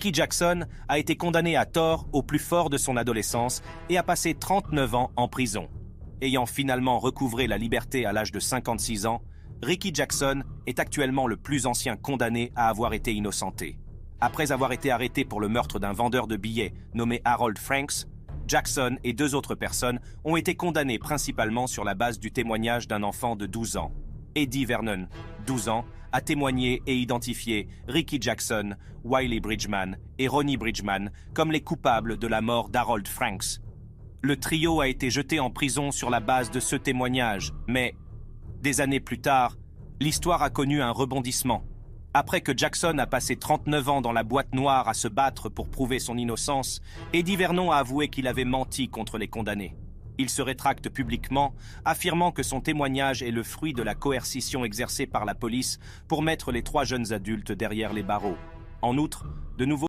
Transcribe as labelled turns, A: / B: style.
A: Ricky Jackson a été condamné à tort au plus fort de son adolescence et a passé 39 ans en prison. Ayant finalement recouvré la liberté à l'âge de 56 ans, Ricky Jackson est actuellement le plus ancien condamné à avoir été innocenté. Après avoir été arrêté pour le meurtre d'un vendeur de billets nommé Harold Franks, Jackson et 2 autres personnes ont été condamnées principalement sur la base du témoignage d'un enfant de 12 ans. Eddie Vernon, 12 ans, a témoigné et identifié Ricky Jackson, Wiley Bridgman et Ronnie Bridgman comme les coupables de la mort d'Harold Franks. Le trio a été jeté en prison sur la base de ce témoignage, mais des années plus tard, l'histoire a connu un rebondissement. Après que Jackson a passé 39 ans dans la boîte noire à se battre pour prouver son innocence, Eddie Vernon a avoué qu'il avait menti contre les condamnés. Il se rétracte publiquement, affirmant que son témoignage est le fruit de la coercition exercée par la police pour mettre les 3 jeunes adultes derrière les barreaux. En outre, de nouveaux